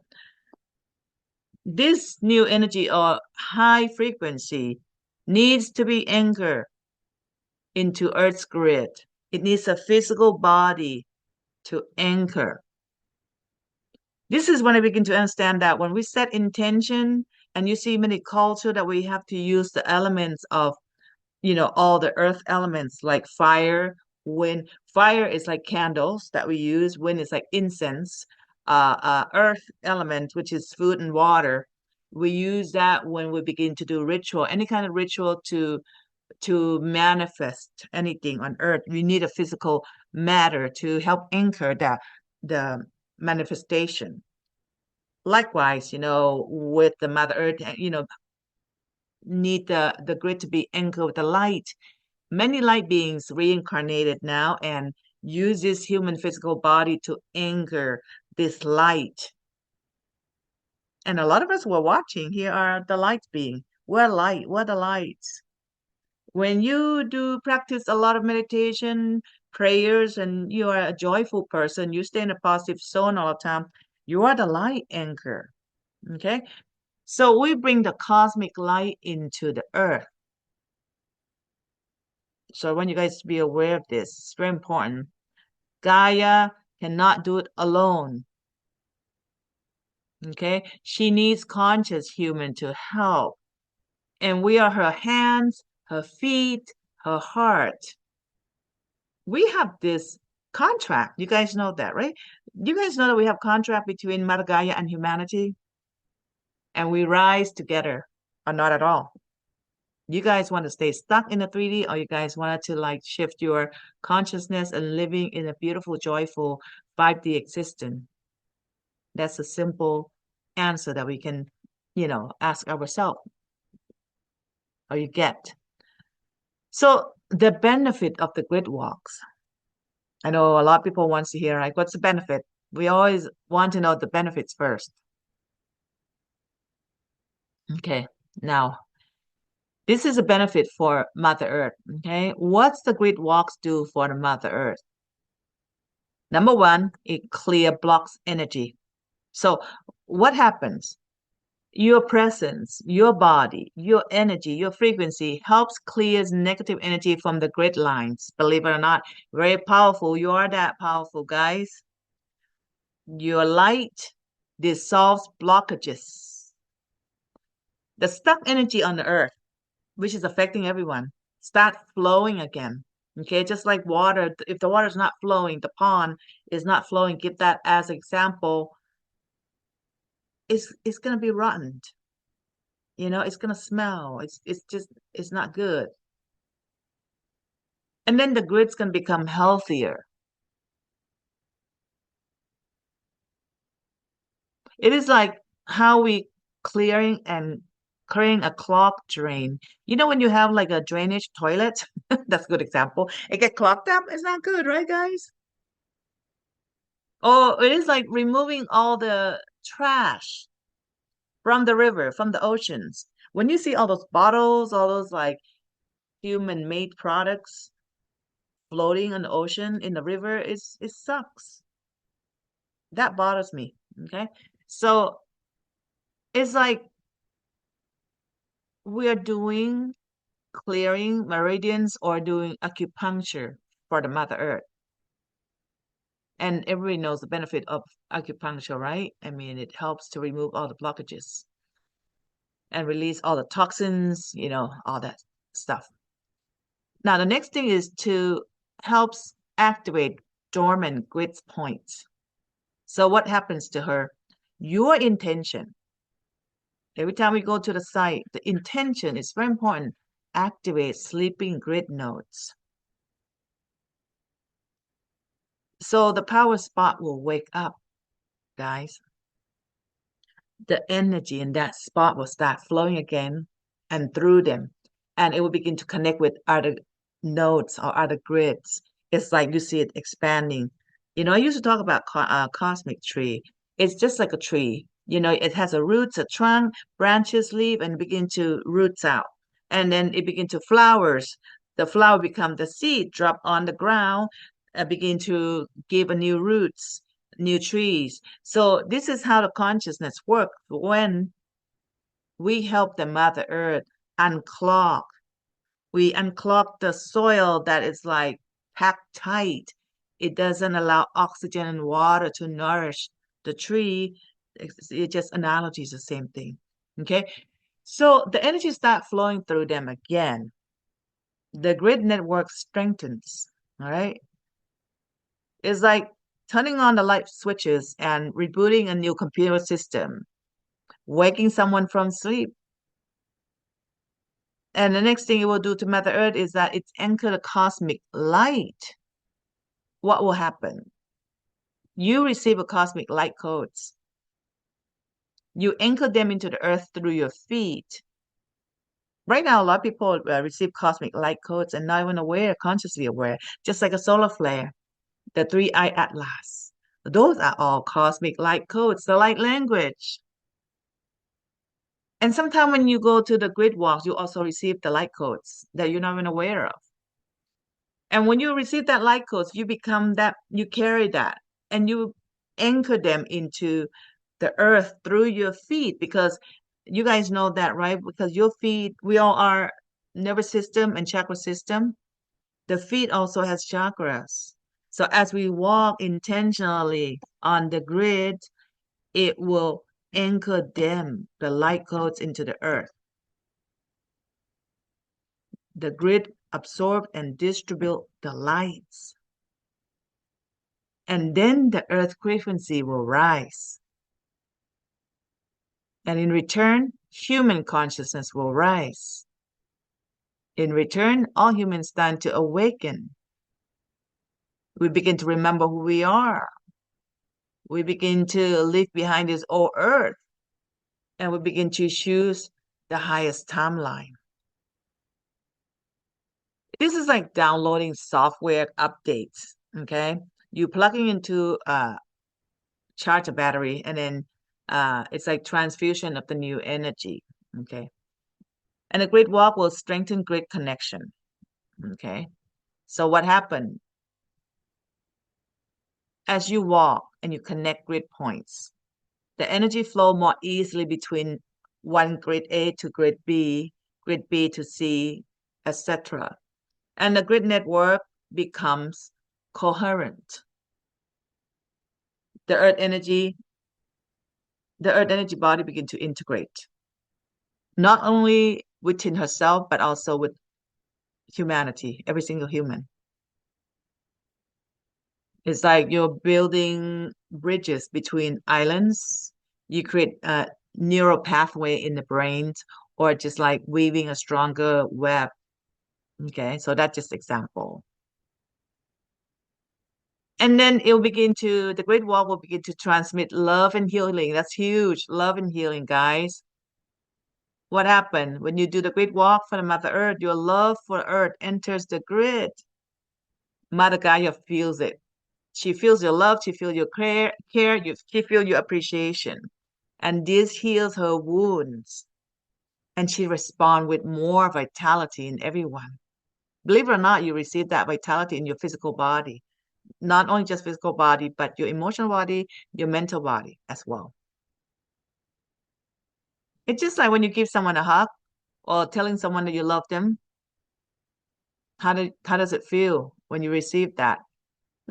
this new energy or high frequency needs to be anchored into Earth's grid. It needs a physical body to anchor. This is when I begin to understand that when we set intention, and you see many culture that we have to use the elements of, all the earth elements like fire, wind. Fire is like candles that we use. Wind is like incense. Earth element, which is food and water. We use that when we begin to do ritual, any kind of ritual to manifest anything on earth. We need a physical matter to help anchor the manifestation. Likewise, with the Mother Earth, need the grid to be anchored with the light. Many light beings reincarnated now and use this human physical body to anchor this light. And a lot of us were watching. Here are the light being. We're light. We're the lights. When you do practice a lot of meditation, prayers, and you are a joyful person, you stay in a positive zone all the time, you are the light anchor. Okay? So we bring the cosmic light into the earth. So I want you guys to be aware of this. It's very important. Gaia cannot do it alone. Okay? She needs conscious human to help. And we are her hands, her feet, her heart. We have this contract. You guys know that, right? You guys know that we have contract between Mother Gaia and humanity, and we rise together, or not at all. You guys want to stay stuck in the 3D, or you guys wanted to like shift your consciousness and living in a beautiful, joyful 5D existence? That's a simple answer that we can, ask ourselves, or you get. So the benefit of the grid walks. I know a lot of people wants to hear, like, what's the benefit? We always want to know the benefits first. Okay, now this is a benefit for Mother Earth. Okay, what's the grid walks do for the Mother Earth? Number one, it clear blocks energy. So what happens? Your presence, your body, your energy, your frequency helps clears negative energy from the grid lines. Believe it or not, very powerful. You are that powerful, guys. Your light dissolves blockages. The stuck energy on the earth, which is affecting everyone, start flowing again. Okay, just like water. If the water is not flowing, the pond is not flowing. Give that as example. It's gonna be rotten. It's gonna smell. It's not good. And then the grid's gonna become healthier. It is like how we clearing a clogged drain. When you have like a drainage toilet, that's a good example. It get clogged up. It's not good, right, guys? Or it is like removing all the trash from the river, from the oceans. When you see all those bottles, all those like human-made products floating in the ocean, in the river, it sucks. That bothers me. Okay. So it's like we are doing clearing meridians or doing acupuncture for the Mother Earth. And everybody knows the benefit of acupuncture, right? I mean, it helps to remove all the blockages and release all the toxins, all that stuff. Now, the next thing is to helps activate dormant grid points. So what happens to her? Your intention. Every time we go to the site, the intention is very important. Activate sleeping grid nodes. So the power spot will wake up, guys. The energy in that spot will start flowing again and through them. And it will begin to connect with other nodes or other grids. It's like you see it expanding. I used to talk about cosmic tree. It's just like a tree. It has a roots, a trunk, branches, leaf, and begin to roots out. And then it begin to flowers. The flower become the seed, drop on the ground, begin to give a new roots, new trees. So this is how the consciousness works when we help the Mother Earth unclog. We unclog the soil that is like packed tight. It doesn't allow oxygen and water to nourish the tree. It just analogies the same thing. Okay. So the energy start flowing through them again. The grid network strengthens. All right. It's like turning on the light switches and rebooting a new computer system, waking someone from sleep. And the next thing it will do to Mother Earth is that it's anchor the cosmic light. What will happen? You receive a cosmic light codes. You anchor them into the earth through your feet. Right now, a lot of people receive cosmic light codes and not even aware, consciously aware, just like a solar flare, the three-eye atlas. Those are all cosmic light codes, the light language. And sometimes when you go to the grid walks, you also receive the light codes that you're not even aware of. And when you receive that light codes, you become that, you carry that, and you anchor them into the earth through your feet, because you guys know that, right? Because your feet, we all are nervous system and chakra system. The feet also has chakras. So as we walk intentionally on the grid, it will anchor them, the light codes, into the earth. The grid absorb and distribute the lights. And then the earth frequency will rise. And in return, human consciousness will rise. In return, all humans stand to awaken. We begin to remember who we are. We begin to leave behind this old earth. And we begin to choose the highest timeline. This is like downloading software updates, okay? You plugging into charge a battery, and then it's like transfusion of the new energy, okay? And a grid walk will strengthen grid connection, okay? So what happened? As you walk and you connect grid points, the energy flow more easily between one grid A to grid B to C, etc. And the grid network becomes coherent. The earth energy body begin to integrate, not only within herself, but also with humanity, every single human. It's like you're building bridges between islands. You create a neural pathway in the brain, or just like weaving a stronger web. Okay, so that's just example. And then the Great Wall will begin to transmit love and healing. That's huge, love and healing, guys. What happened when you do the Great Walk for the Mother Earth? Your love for Earth enters the grid. Mother Gaia feels it. She feels your love, she feels your she feels your appreciation. And this heals her wounds. And she responds with more vitality in everyone. Believe it or not, you receive that vitality in your physical body. Not only just physical body, but your emotional body, your mental body as well. It's just like when you give someone a hug or telling someone that you love them. How does it feel when you receive that?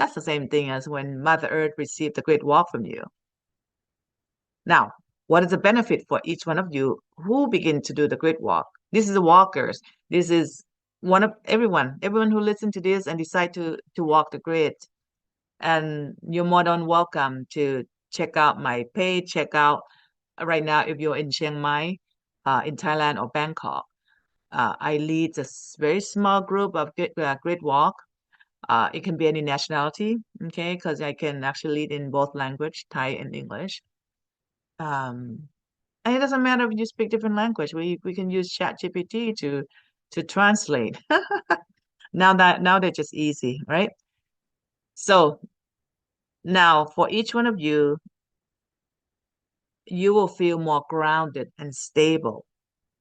That's the same thing as when Mother Earth received the great walk from you. Now, what is the benefit for each one of you who begin to do the great walk? This is the walkers. This is one of everyone who listen to this and decide to walk the grid. And you're more than welcome to check out my page, check out right now if you're in Chiang Mai, in Thailand or Bangkok. I lead a very small group of grid walk. It can be any nationality, okay, because I can actually lead in both language, Thai and English. And it doesn't matter if you speak different language. We can use ChatGPT to translate. Now they're just easy, right? So now for each one of you, you will feel more grounded and stable,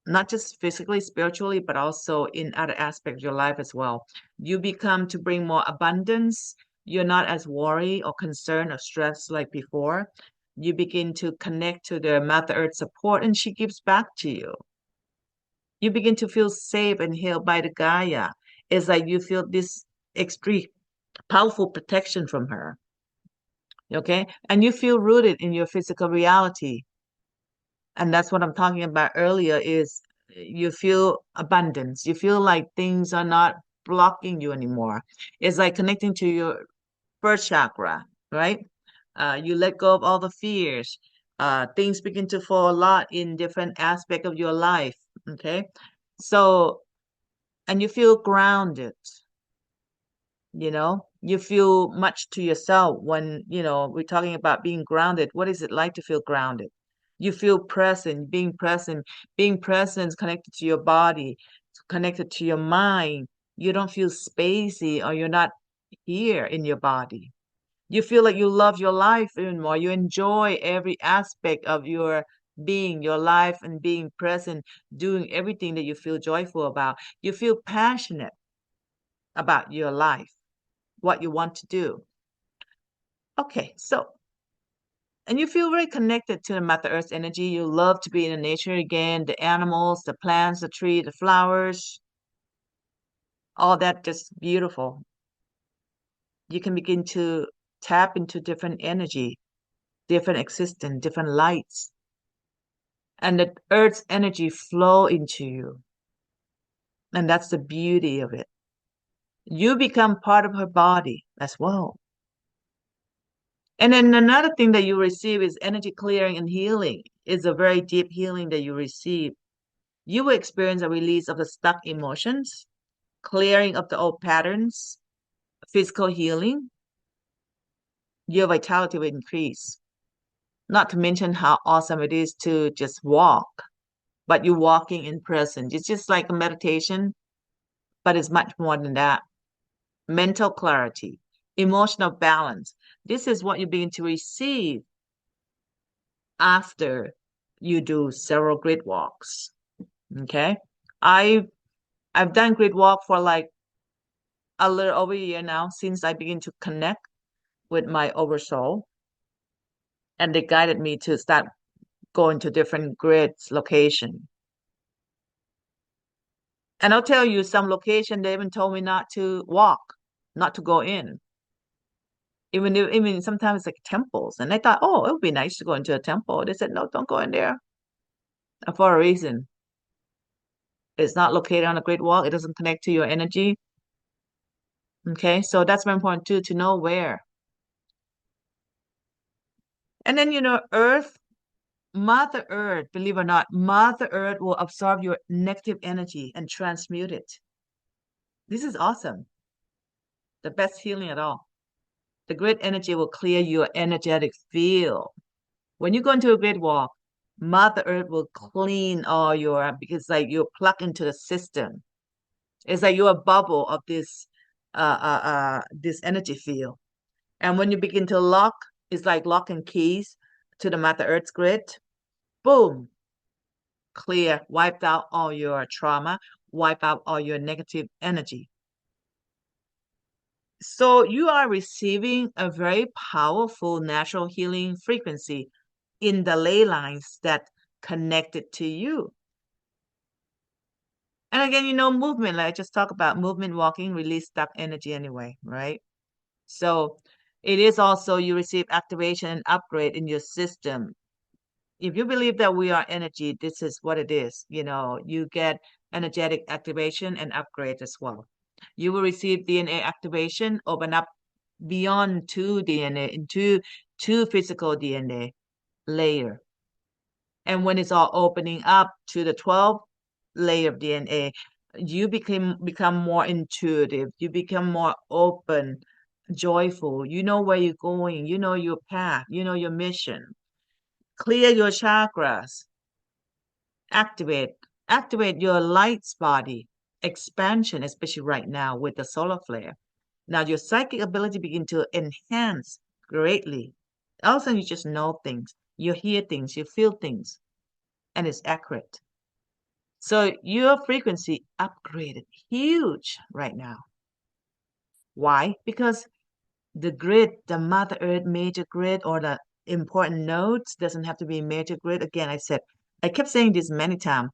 not just physically, spiritually, but also in other aspects of your life as well. You become to bring more abundance. You're not as worried or concerned or stressed like before. You begin to connect to the Mother Earth support, and she gives back to you. You begin to feel safe and held by the Gaia. It's like you feel this extreme powerful protection from her. Okay. And you feel rooted in your physical reality. And that's what I'm talking about earlier is you feel abundance. You feel like things are not blocking you anymore. It's like connecting to your first chakra, right? You let go of all the fears. Things begin to fall a lot in different aspects of your life. Okay. So, and you feel grounded, you feel much to yourself when, we're talking about being grounded. What is it like to feel grounded? You feel present, being present is connected to your body, connected to your mind. You don't feel spacey or you're not here in your body. You feel like you love your life even more. You enjoy every aspect of your being, your life, and being present, doing everything that you feel joyful about. You feel passionate about your life, what you want to do. Okay, so, and you feel very connected to the Mother Earth energy. You love to be in the nature again, the animals, the plants, the tree, the flowers, all that just beautiful. You can begin to tap into different energy, different existence, different lights, and the Earth's energy flow into you. And that's the beauty of it. You become part of her body as well. And then another thing that you receive is energy clearing and healing. It's a very deep healing that you receive. You will experience a release of the stuck emotions, clearing of the old patterns, physical healing. Your vitality will increase. Not to mention how awesome it is to just walk, but you're walking in present. It's just like a meditation, but it's much more than that. Mental clarity, emotional balance. This is what you begin to receive after you do several grid walks. Okay. I I've done grid walk for like a little over a year now since I begin to connect with my oversoul. And they guided me to start going to different grids location. And I'll tell you some location they even told me not to walk, not to go in. Even sometimes like temples. And I thought, oh, it would be nice to go into a temple. They said, no, don't go in there. And for a reason. It's not located on a great wall. It doesn't connect to your energy. Okay, so that's very important too, to know where. And then, Earth, Mother Earth, believe it or not, Mother Earth will absorb your negative energy and transmute it. This is awesome. The best healing at all. The great energy will clear your energetic field. When you go into a great walk, Mother Earth will clean all because like you're plugged into the system. It's like you're a bubble of this energy field. And when you begin to lock, it's like locking keys to the Mother Earth's grid. Boom, clear, wiped out all your trauma, wipe out all your negative energy. So you are receiving a very powerful natural healing frequency in the ley lines that connected to you. And again, movement, like I just talked about movement, walking, release stuck energy anyway, right? So it is also you receive activation and upgrade in your system. If you believe that we are energy, this is what it is. You get energetic activation and upgrade as well. You will receive DNA activation, open up beyond two DNA into two physical DNA layer. And when it's all opening up to the 12th layer of DNA, you become more intuitive. You become more open, joyful. You know where you're going. You know your path. You know your mission. Clear your chakras. Activate. Activate your light's body. Expansion, especially right now with the solar flare. Now your psychic ability begin to enhance greatly. All of a sudden you just know things. You hear things. You feel things. And it's accurate. So your frequency upgraded huge right now. Why? Because the grid, the Mother Earth major grid or the important nodes doesn't have to be major grid. Again, I kept saying this many times.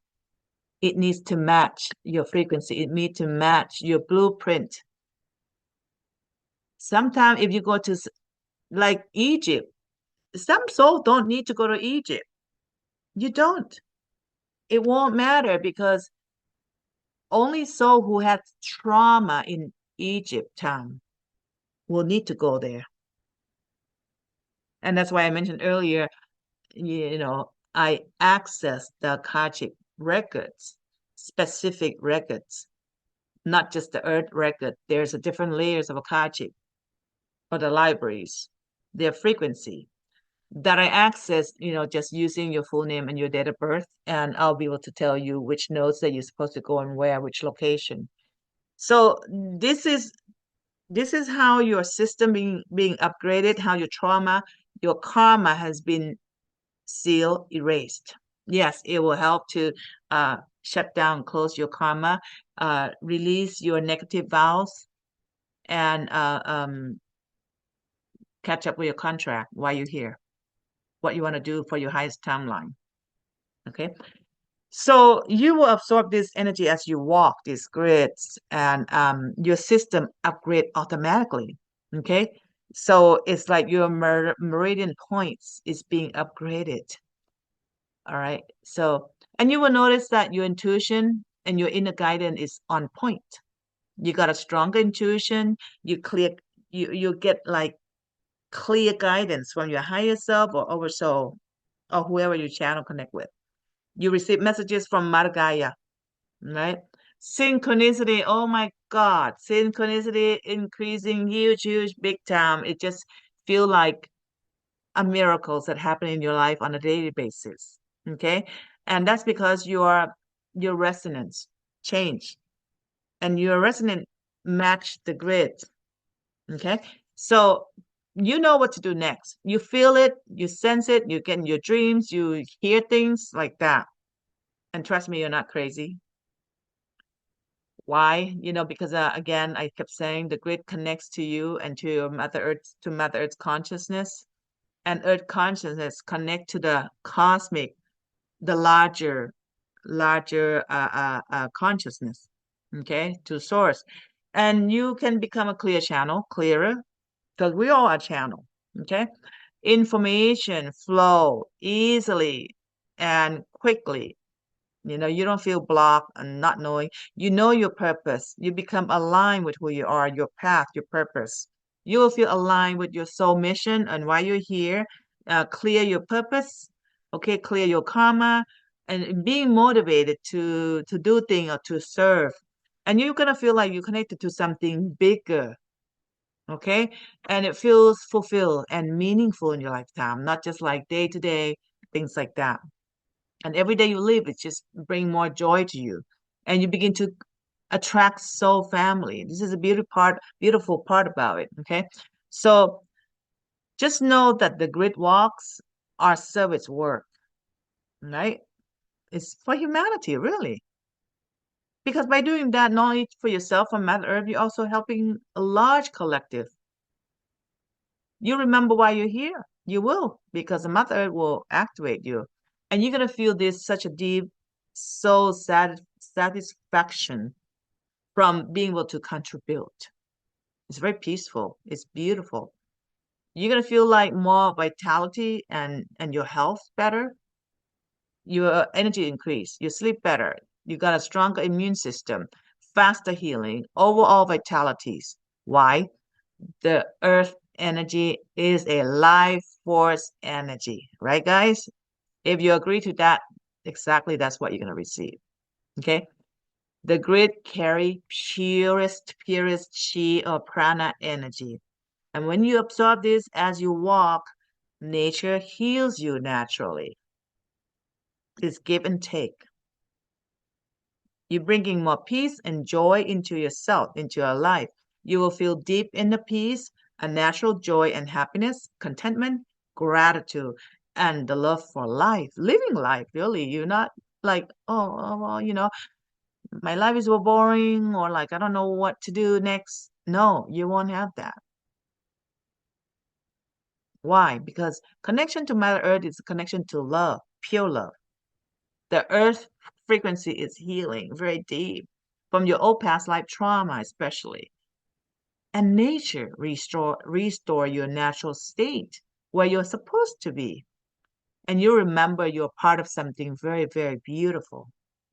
It needs to match your frequency. It needs to match your blueprint. Sometimes if you go to like Egypt, some souls don't need to go to Egypt. You don't. It won't matter because only soul who had trauma in Egypt time will need to go there. And that's why I mentioned earlier, I access the Akashic records, specific records, not just the earth record. There's a different layers of Akashic or the libraries, their frequency that I access, just using your full name and your date of birth, and I'll be able to tell you which nodes that you're supposed to go and where, which location. So this is how your system being upgraded, how your trauma, your karma has been sealed, erased. Yes, it will help to shut down, close your karma, release your negative vows, and catch up with your contract while you're here, what you want to do for your highest timeline. Okay. So you will absorb this energy as you walk these grids, and your system upgrade automatically. Okay. So it's like your meridian points is being upgraded. All right. So, and you will notice that your intuition and your inner guidance is on point. You got a stronger intuition. You get like clear guidance from your higher self or oversoul or whoever you channel connect with. You receive messages from Mother Gaia, right? Synchronicity, oh my God, synchronicity increasing huge, huge, big time. It just feel like a miracles that happen in your life on a daily basis. Okay. And that's because your resonance change and your resonance match the grid. Okay. So you know what to do next. You feel it, you sense it, you get in your dreams, you hear things like that. And trust me, you're not crazy. Why? Because again, I kept saying the grid connects to you and to your Mother Earth's consciousness, and Earth consciousness connect to the cosmic, the larger consciousness. Okay, to source, and you can become a clear channel, clearer, because we all are channel. Okay, information flow easily and quickly. You don't feel blocked and not knowing. You know your purpose. You become aligned with who you are, your path, your purpose. You will feel aligned with your soul mission and why you're here. Clear your purpose, okay, clear your karma, and being motivated to do things or to serve. And you're gonna feel like you're connected to something bigger, okay? And it feels fulfilled and meaningful in your lifetime, not just like day to day, things like that. And every day you live, it just bring more joy to you. And you begin to attract soul family. This is a beautiful part about it. Okay. So just know that the grid walks are service work, right? It's for humanity, really. Because by doing that, not only for yourself and Mother Earth, you're also helping a large collective. You remember why you're here. You will, because the Mother Earth will activate you. And you're going to feel this such a deep soul satisfaction from being able to contribute. It's very peaceful. It's beautiful. You're gonna feel like more vitality and your health better. Your energy increase. You sleep better. You got a stronger immune system, faster healing, overall vitalities. Why? The earth energy is a life force energy, right, guys? If you agree to that, exactly that's what you're going to receive. Okay. The grid carry purest chi or prana energy. And when you absorb this as you walk, nature heals you naturally. It's give and take. You're bringing more peace and joy into yourself, into your life. You will feel deep in the peace, a natural joy and happiness, contentment, gratitude, and the love for life, living life, really. You're not like, oh, well, my life is so boring, or like, I don't know what to do next. No, you won't have that. Why? Because connection to Mother Earth is a connection to love, pure love. The earth frequency is healing, very deep, from your old past life trauma, especially. And nature restore your natural state where you're supposed to be. And you remember you're part of something very, very beautiful.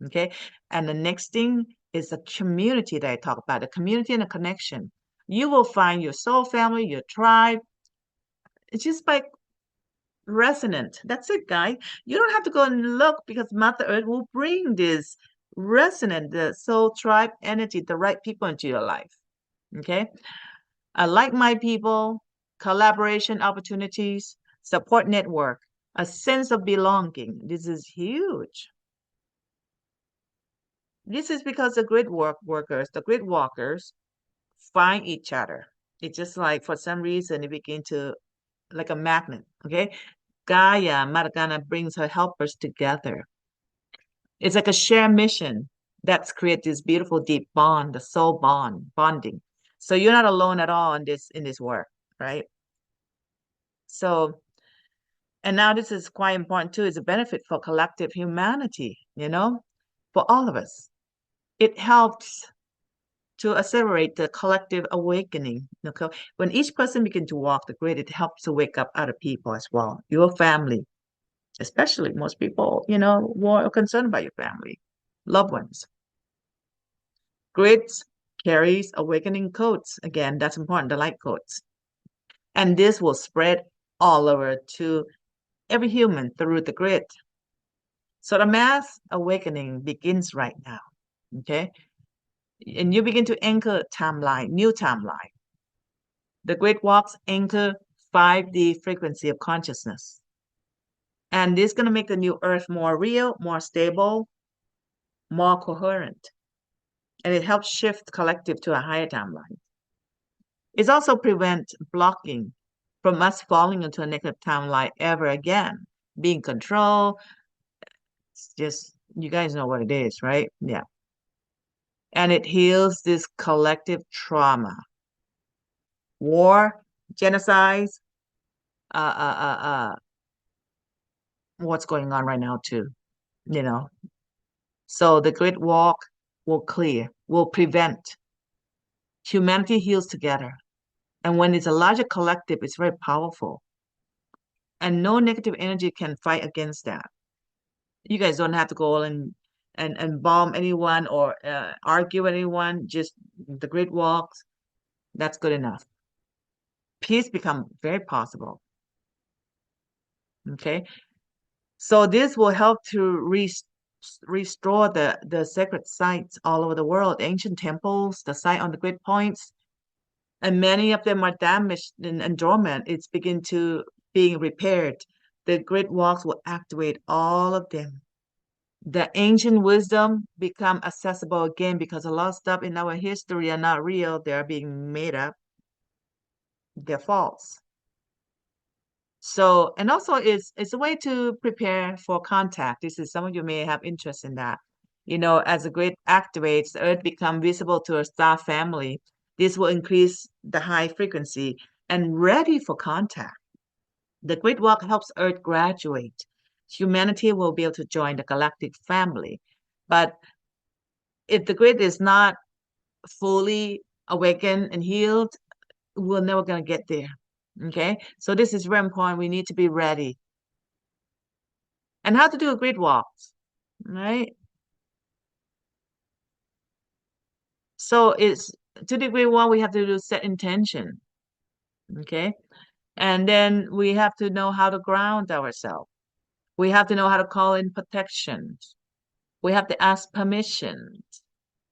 Okay. And the next thing is the community that I talk about, the community and the connection. You will find your soul family, your tribe. It's just like resonant. That's it, guy. You don't have to go and look because Mother Earth will bring this resonant, the soul tribe energy, the right people into your life. Okay. I like my people, collaboration opportunities, support network, a sense of belonging. This is huge. This is because the workers, the grid walkers find each other. It's just like for some reason it begin to like a magnet. Okay. Gaia, Maragana brings her helpers together. It's like a shared mission that's create this beautiful deep bond, the soul bonding. So you're not alone at all in this work, right? So, and now this is quite important too, is a benefit for collective humanity, for all of us. It helps to accelerate the collective awakening. Okay? When each person begins to walk the grid, it helps to wake up other people as well, your family, especially most people, more concerned about your family, loved ones. Grids carries awakening codes. Again, that's important, the light codes. And this will spread all over to every human through the grid. So the mass awakening begins right now. Okay. And you begin to anchor timeline, new timeline. The great walks anchor 5D frequency of consciousness. And this is going to make the new earth more real, more stable, more coherent. And it helps shift collective to a higher timeline. It also prevents blocking from us falling into a negative timeline ever again. Being controlled, it's just, you guys know what it is, right? Yeah. And it heals this collective trauma. War, genocides, uh, uh, uh, uh, what's going on right now too, you know. So the Great Walk will clear, will prevent. Humanity heals together. And when it's a larger collective, it's very powerful. And no negative energy can fight against that. You guys don't have to go and bomb anyone or argue with anyone. Just the Great Walks, that's good enough. Peace become very possible. Okay. So this will help to restore the sacred sites all over the world, ancient temples, the site on the grid points, and many of them are damaged and dormant. It's begin to being repaired. The grid walks will activate all of them. The ancient wisdom become accessible again because a lot of stuff in our history are not real. They're being made up. They're false. So, and also it's a way to prepare for contact. This is some of you may have interest in that. As the grid activates, the Earth become visible to a star family. This will increase the high frequency and ready for contact. The Great Walk helps Earth graduate. Humanity will be able to join the galactic family. But if the grid is not fully awakened and healed, we're never going to get there. Okay. So this is very important. We need to be ready. And how to do a grid walk, right? So it's to degree one, we have to do set intention. Okay. And then we have to know how to ground ourselves. We have to know how to call in protection. We have to ask permission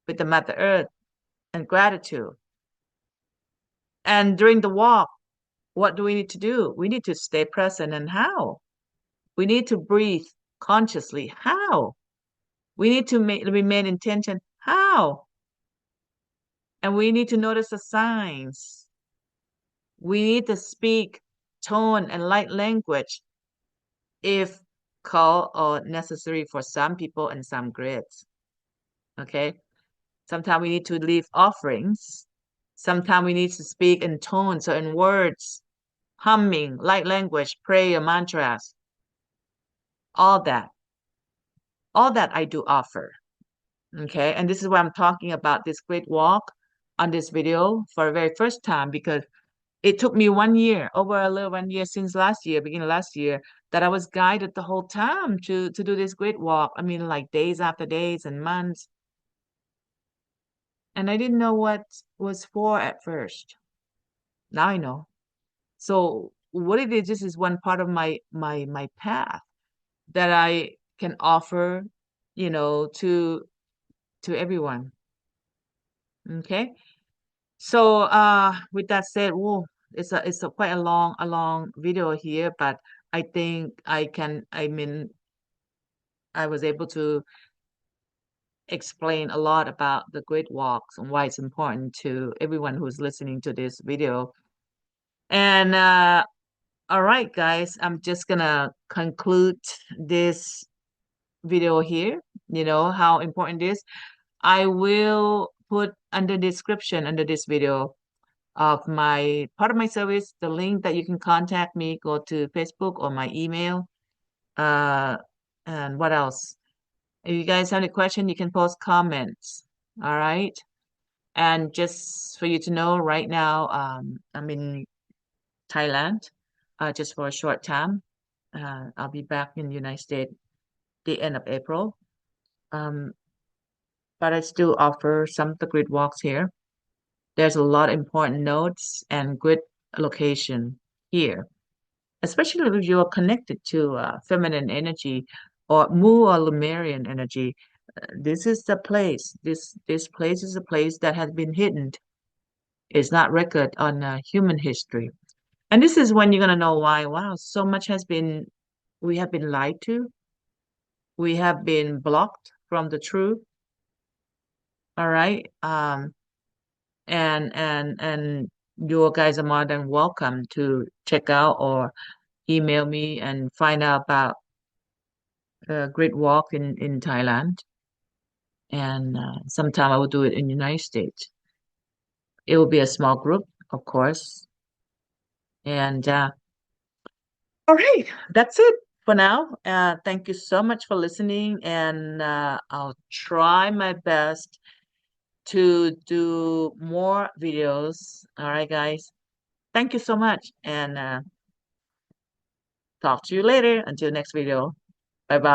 with the Mother Earth and gratitude. And during the walk, what do we need to do? We need to stay present. And how? We need to breathe consciously. How? We need to remain intention. How? And we need to notice the signs. We need to speak tone and light language if called or necessary for some people and some grids. Okay. Sometimes we need to leave offerings. Sometimes we need to speak in tone, so in words, humming, light language, prayer, mantras, all that. All that I do offer. Okay. And this is why I'm talking about this great walk on this video for the very first time because it took me 1 year, over a little 1 year since last year, beginning of last year, that I was guided the whole time to do this great walk. I mean, like days after days and months. And I didn't know what was for at first. Now I know. So what it is, this is one part of my path that I can offer, to everyone. Okay. So with that said, whoa, it's a quite a long video here, but I think I mean I was able to explain a lot about the great walks and why it's important to everyone who's listening to this video. And all right, guys, I'm just gonna conclude this video here, how important it is. I will put under description under this video of my part of my service, the link that you can contact me, go to Facebook or my email. Uh, and what else? If you guys have any question, you can post comments. All right. And just for you to know, right now, I'm in Thailand, just for a short time. I'll be back in the United States the end of April. Um, but I still offer some of the grid walks here. There's a lot of important nodes and grid location here, especially if you're connected to feminine energy or Mu or Lemurian energy. This is the place. This place is a place that has been hidden. It's not record on human history. And this is when you're gonna know why. Wow, so much has been. We have been lied to. We have been blocked from the truth. All right. And you guys are more than welcome to check out or email me and find out about a great walk in Thailand. And sometime I will do it in the United States. It will be a small group, of course. And all right, that's it for now. Thank you so much for listening, and I'll try my best to do more videos. All right, guys. Thank you so much, and talk to you later. Until next video. Bye bye.